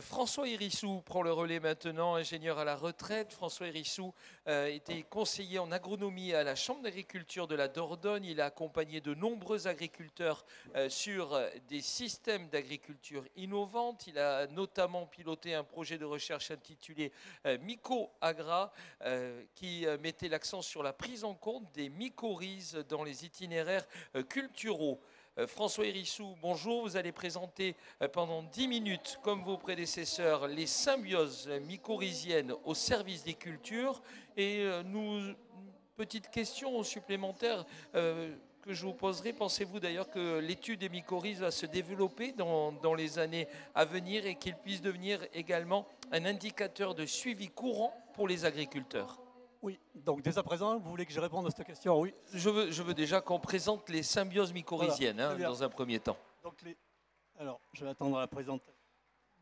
François Hérissou prend le relais maintenant, ingénieur à la retraite. François Hérissou était conseiller en agronomie à la Chambre d'agriculture de la Dordogne. Il a accompagné de nombreux agriculteurs sur des systèmes d'agriculture innovantes. Il a notamment piloté un projet de recherche intitulé Myco-Agra qui mettait l'accent sur la prise en compte des mycorhizes dans les itinéraires culturaux. François Hérissou, bonjour. Vous allez présenter pendant 10 minutes, comme vos prédécesseurs, les symbioses mycorhiziennes au service des cultures. Et petite question supplémentaire que je vous poserai. Pensez-vous d'ailleurs que l'étude des mycorhizes va se développer dans les années à venir et qu'il puisse devenir également un indicateur de suivi courant pour les agriculteurs? Oui, donc dès à présent, vous voulez que je réponde à cette question? Oui. Je veux déjà qu'on présente les symbioses mycorhiziennes Voilà, dans un premier temps. Donc alors, je vais attendre à la présentation.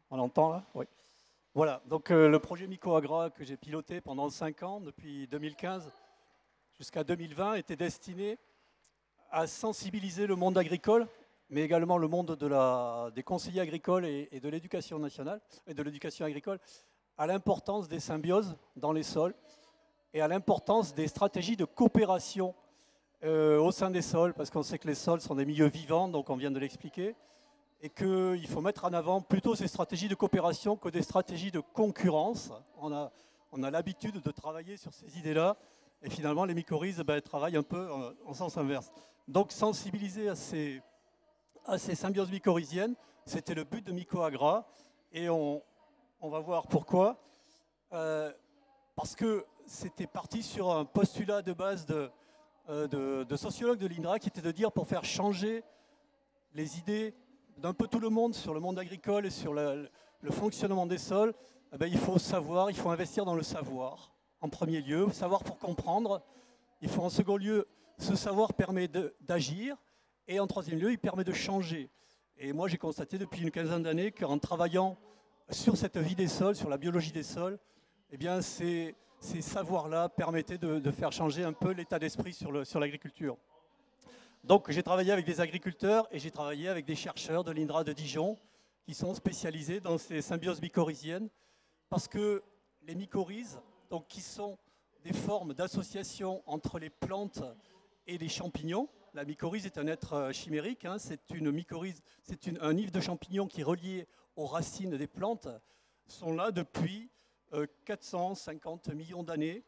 On l'entend là? Oui. Voilà, donc le projet Myco-Agra que j'ai piloté pendant 5 ans, depuis 2015 jusqu'à 2020, était destiné à sensibiliser le monde agricole, mais également le monde des conseillers agricoles et de l'éducation nationale et de l'éducation agricole, à l'importance des symbioses dans les sols et à l'importance des stratégies de coopération au sein des sols, parce qu'on sait que les sols sont des milieux vivants, donc on vient de l'expliquer, et qu'il faut mettre en avant plutôt ces stratégies de coopération que des stratégies de concurrence. On a l'habitude de travailler sur ces idées-là, et finalement les mycorhizes travaillent un peu en sens inverse. Donc sensibiliser à ces symbioses mycorhiziennes, c'était le but de Myco-Agra, et on va voir pourquoi. Parce que c'était parti sur un postulat de base de sociologues de l'INRA qui était de dire, pour faire changer les idées d'un peu tout le monde sur le monde agricole et sur le fonctionnement des sols, il faut savoir, il faut investir dans le savoir en premier lieu, savoir pour comprendre. Il faut en second lieu, ce savoir permet d'agir, et en troisième lieu, il permet de changer. Et moi, j'ai constaté depuis une quinzaine d'années qu'en travaillant sur cette vie des sols, sur la biologie des sols, eh bien, ces savoirs-là permettaient de faire changer un peu l'état d'esprit sur l'agriculture. Donc j'ai travaillé avec des agriculteurs et j'ai travaillé avec des chercheurs de l'INRA de Dijon qui sont spécialisés dans ces symbioses mycorhiziennes, parce que les mycorhizes, donc, qui sont des formes d'association entre les plantes et les champignons. La mycorhize est un être chimérique, hein, c'est une mycorhize, un nive de champignons qui est relié aux racines des plantes, sont là depuis 450 millions d'années,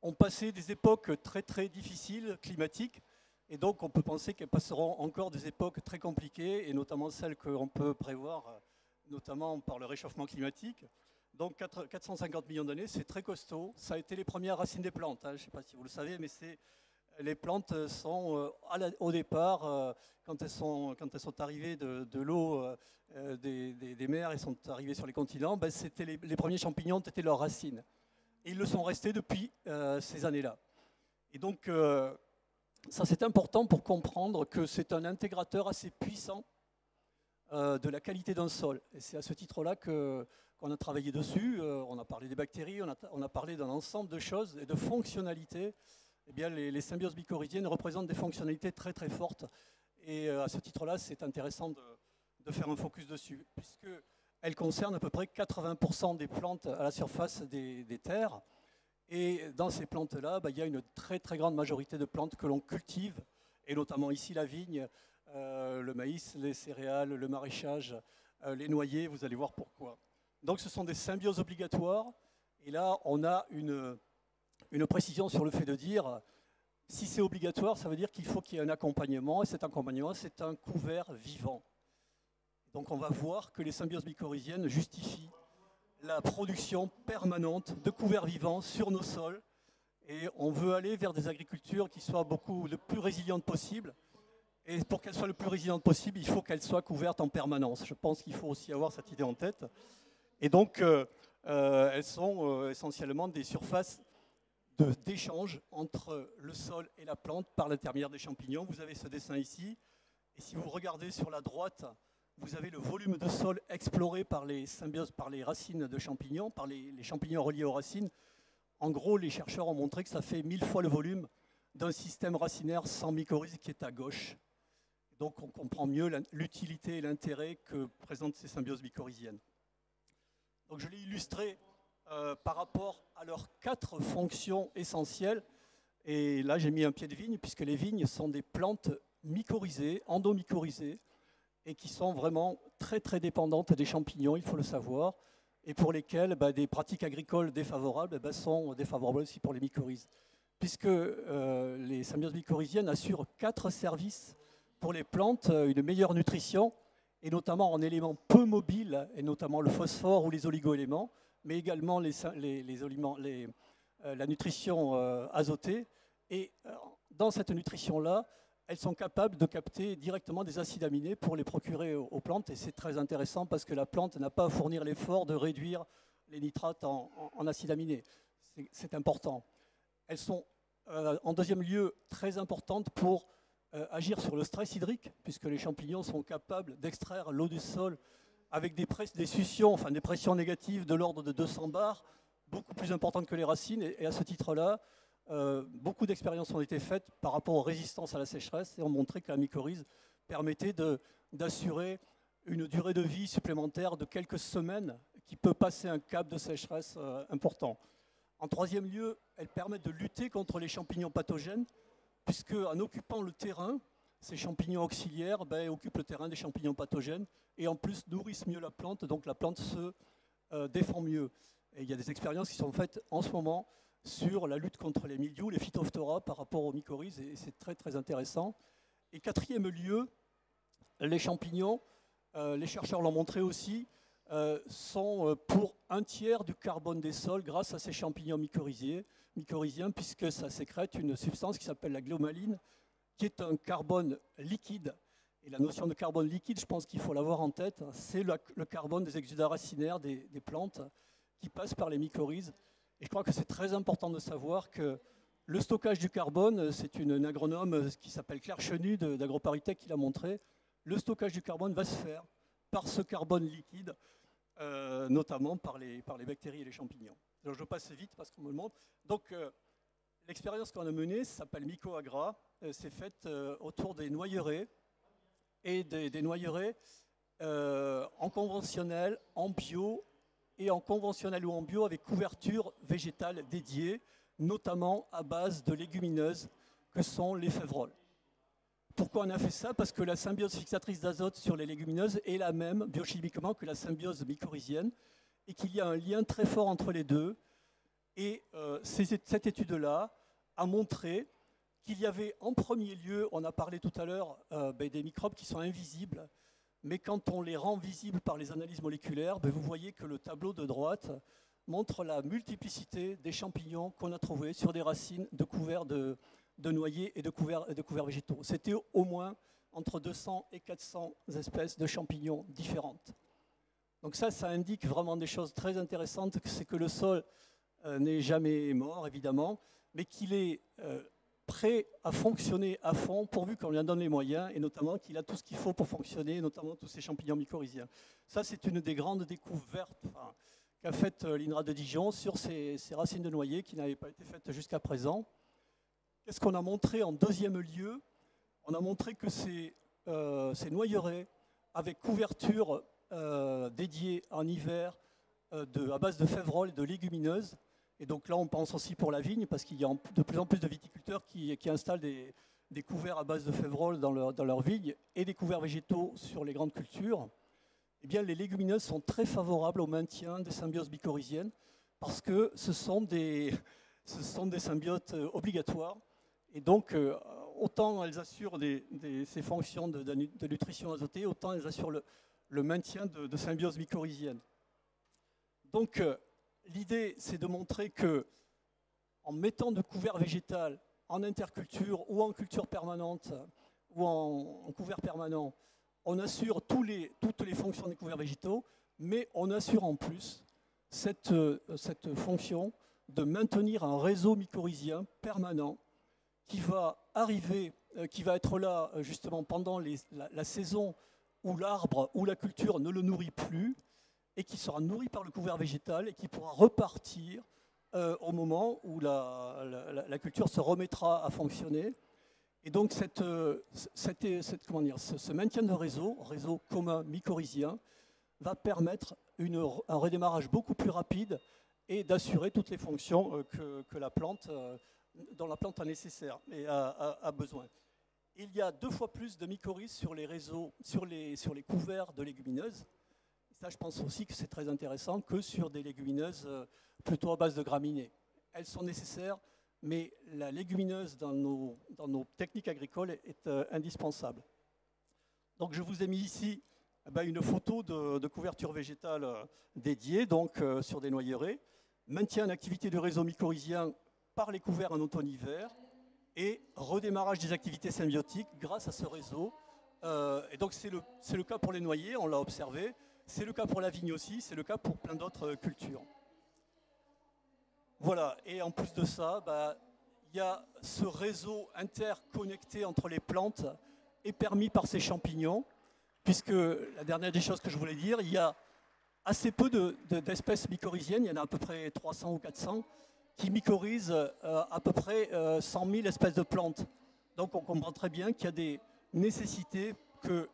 ont passé des époques très très difficiles climatiques, et donc on peut penser qu'elles passeront encore des époques très compliquées, et notamment celles qu'on peut prévoir, notamment par le réchauffement climatique. Donc 450 millions d'années, c'est très costaud. Ça a été les premières racines des plantes, hein. Je ne sais pas si vous le savez, mais les plantes sont au départ, quand elles sont arrivées de l'eau des mers et sont arrivées sur les continents, c'était les premiers champignons étaient leurs racines. Et ils le sont restés depuis ces années-là. Et donc ça, c'est important pour comprendre que c'est un intégrateur assez puissant de la qualité d'un sol. Et c'est à ce titre-là qu'on a travaillé dessus. On a parlé des bactéries, on a parlé d'un ensemble de choses et de fonctionnalités. Eh bien, les symbioses mycorhiziennes représentent des fonctionnalités très très fortes. Et à ce titre-là, c'est intéressant de faire un focus dessus, puisqu'elles concernent à peu près 80% des plantes à la surface des terres. Et dans ces plantes-là, il y a une très très grande majorité de plantes que l'on cultive, et notamment ici la vigne, le maïs, les céréales, le maraîchage, les noyers, vous allez voir pourquoi. Donc ce sont des symbioses obligatoires, et là on a une précision sur le fait de dire, si c'est obligatoire, ça veut dire qu'il faut qu'il y ait un accompagnement, et cet accompagnement, c'est un couvert vivant. Donc on va voir que les symbioses mycorhiziennes justifient la production permanente de couverts vivants sur nos sols, et on veut aller vers des agricultures qui soient le plus résilientes possible. Et pour qu'elles soient le plus résilientes possible, il faut qu'elles soient couvertes en permanence. Je pense qu'il faut aussi avoir cette idée en tête. Et donc, elles sont essentiellement des surfaces d'échange entre le sol et la plante par l'intermédiaire des champignons. Vous avez ce dessin ici. Et si vous regardez sur la droite, vous avez le volume de sol exploré par les symbioses, par les racines de champignons, par les champignons reliés aux racines. En gros, les chercheurs ont montré que ça fait 1000 fois le volume d'un système racinaire sans mycorhize qui est à gauche. Donc on comprend mieux l'utilité et l'intérêt que présentent ces symbioses mycorhiziennes. Donc je l'ai illustré par rapport à leurs 4 fonctions essentielles. Et là, j'ai mis un pied de vigne, puisque les vignes sont des plantes mycorhizées, endomycorhizées, et qui sont vraiment très très dépendantes des champignons, il faut le savoir, et pour lesquelles des pratiques agricoles défavorables sont défavorables aussi pour les mycorhizes. Puisque les symbioses mycorhiziennes assurent 4 services pour les plantes, une meilleure nutrition, et notamment en éléments peu mobiles, et notamment le phosphore ou les oligoéléments, mais également la nutrition azotée. Et dans cette nutrition-là, elles sont capables de capter directement des acides aminés pour les procurer aux plantes. Et c'est très intéressant parce que la plante n'a pas à fournir l'effort de réduire les nitrates en acides aminés. C'est important. Elles sont, en deuxième lieu, très importantes pour agir sur le stress hydrique, puisque les champignons sont capables d'extraire l'eau du sol avec des suctions, enfin des pressions négatives de l'ordre de 200 bars, beaucoup plus importantes que les racines. Et à ce titre-là, beaucoup d'expériences ont été faites par rapport aux résistances à la sécheresse et ont montré que la mycorhize permettait d'assurer une durée de vie supplémentaire de quelques semaines qui peut passer un cap de sécheresse important. En troisième lieu, elles permettent de lutter contre les champignons pathogènes, puisque en occupant le terrain, ces champignons auxiliaires occupent le terrain des champignons pathogènes et en plus nourrissent mieux la plante, donc la plante se défend mieux. Et il y a des expériences qui sont faites en ce moment sur la lutte contre les mildious, les phytophthora par rapport aux mycorhizes, et c'est très très intéressant. Et quatrième lieu, les champignons, les chercheurs l'ont montré aussi, sont pour un tiers du carbone des sols grâce à ces champignons mycorhiziens, puisque ça sécrète une substance qui s'appelle la glomaline, qui est un carbone liquide. Et la notion de carbone liquide, je pense qu'il faut l'avoir en tête, c'est le carbone des exudats racinaires des plantes qui passe par les mycorhizes. Et je crois que c'est très important de savoir que le stockage du carbone, c'est une agronome qui s'appelle Claire Chenu d'AgroParisTech qui l'a montré, le stockage du carbone va se faire par ce carbone liquide, notamment par les bactéries et les champignons. Alors je passe vite parce qu'on me le montre. Donc l'expérience qu'on a menée s'appelle MycoAgra, c'est faite autour des noyeraies et des noyeraies en conventionnel, en bio et en conventionnel ou en bio avec couverture végétale dédiée, notamment à base de légumineuses que sont les févroles. Pourquoi on a fait ça? Parce que la symbiose fixatrice d'azote sur les légumineuses est la même biochimiquement que la symbiose mycorhizienne et qu'il y a un lien très fort entre les deux. Et cette étude-là a montré qu'il y avait en premier lieu, on a parlé tout à l'heure des microbes qui sont invisibles, mais quand on les rend visibles par les analyses moléculaires, vous voyez que le tableau de droite montre la multiplicité des champignons qu'on a trouvés sur des racines de couverts de noyers et de couverts végétaux. C'était au moins entre 200 et 400 espèces de champignons différentes. Donc ça indique vraiment des choses très intéressantes, c'est que le sol n'est jamais mort, évidemment, mais qu'il est prêt à fonctionner à fond pourvu qu'on lui en donne les moyens et notamment qu'il a tout ce qu'il faut pour fonctionner, notamment tous ces champignons mycorhiziens. Ça, c'est une des grandes découvertes qu'a faite l'INRA de Dijon sur ces racines de noyer qui n'avaient pas été faites jusqu'à présent. Qu'est-ce qu'on a montré en deuxième lieu? On a montré que ces noyeraies avec couverture dédiée en hiver à base de févroles et de légumineuses. Et donc là, on pense aussi pour la vigne, parce qu'il y a de plus en plus de viticulteurs qui installent des couverts à base de févroles dans leur vigne et des couverts végétaux sur les grandes cultures. Eh bien, les légumineuses sont très favorables au maintien des symbioses mycorhiziennes parce que ce sont des symbiotes obligatoires. Et donc, autant elles assurent ces fonctions de nutrition azotée, autant elles assurent le maintien de symbiose mycorhizienne. Donc, l'idée, c'est de montrer que, en mettant de couvert végétal en interculture ou en culture permanente ou en couvert permanent, on assure toutes les fonctions des couverts végétaux, mais on assure en plus cette fonction de maintenir un réseau mycorhizien permanent qui va être là justement pendant la saison où l'arbre ou la culture ne le nourrit plus, et qui sera nourri par le couvert végétal et qui pourra repartir au moment où la culture se remettra à fonctionner. Et donc ce maintien de réseau commun mycorhizien, va permettre un redémarrage beaucoup plus rapide et d'assurer toutes les fonctions que la plante, dont la plante a nécessaire et a besoin. Il y a 2 fois plus de mycorhizes sur les réseaux, sur les couverts de légumineuses. Ça, je pense aussi que c'est très intéressant, que sur des légumineuses plutôt à base de graminées. Elles sont nécessaires, mais la légumineuse dans nos techniques agricoles est indispensable. Donc je vous ai mis ici une photo de couverture végétale dédiée, donc sur des noyerets, maintien en activité du réseau mycorhizien par les couverts en automne-hiver, et redémarrage des activités symbiotiques grâce à ce réseau. Et donc c'est le cas pour les noyers, on l'a observé, c'est le cas pour la vigne aussi, c'est le cas pour plein d'autres cultures. Voilà, et en plus de ça, il y a ce réseau interconnecté entre les plantes est permis par ces champignons, puisque la dernière des choses que je voulais dire, il y a assez peu d'espèces mycorhiziennes, il y en a à peu près 300 ou 400, qui mycorhizent à peu près 100 000 espèces de plantes. Donc on comprend très bien qu'il y a des nécessités que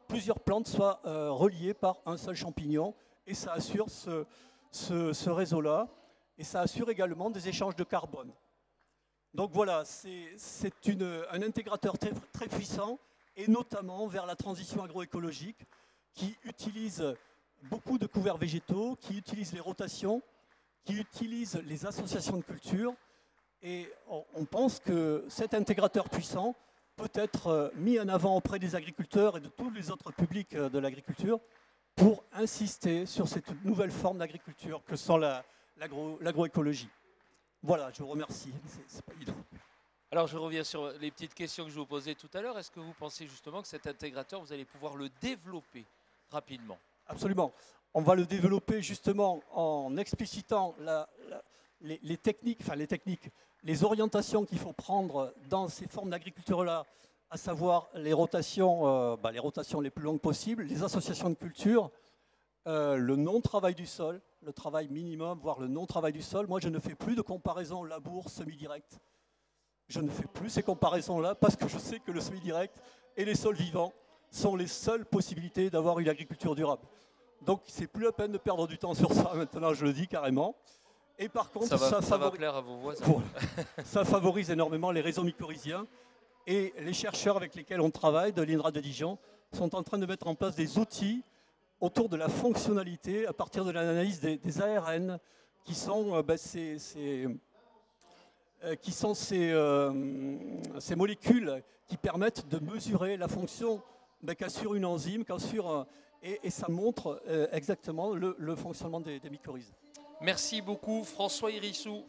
plusieurs plantes soient reliées par un seul champignon, et ça assure ce réseau-là, et ça assure également des échanges de carbone. Donc voilà, c'est un intégrateur très puissant, et notamment vers la transition agroécologique, qui utilise beaucoup de couverts végétaux, qui utilise les rotations, qui utilise les associations de cultures, et on pense que cet intégrateur puissant peut être mis en avant auprès des agriculteurs et de tous les autres publics de l'agriculture pour insister sur cette nouvelle forme d'agriculture que sont l'agroécologie. Voilà, je vous remercie. C'est pas évident. Alors je reviens sur les petites questions que je vous posais tout à l'heure. Est-ce que vous pensez justement que cet intégrateur, vous allez pouvoir le développer rapidement? Absolument. On va le développer justement en explicitant les techniques, les orientations qu'il faut prendre dans ces formes d'agriculture-là, à savoir les rotations les plus longues possibles, les associations de cultures, le non-travail du sol, le travail minimum, voire le non-travail du sol. Moi, je ne fais plus de comparaison labour semi-direct. Je ne fais plus ces comparaisons-là parce que je sais que le semi-direct et les sols vivants sont les seules possibilités d'avoir une agriculture durable. Donc, c'est plus la peine de perdre du temps sur ça, maintenant, je le dis carrément. Et par contre, ça va plaire à vos voisins. Ça favorise énormément les réseaux mycorhiziens. Et les chercheurs avec lesquels on travaille, de l'INRA de Dijon, sont en train de mettre en place des outils autour de la fonctionnalité à partir de l'analyse des ARN, qui sont ces molécules qui permettent de mesurer la fonction qu'assure une enzyme, et ça montre exactement le fonctionnement des mycorhizes. Merci beaucoup François Hérissou.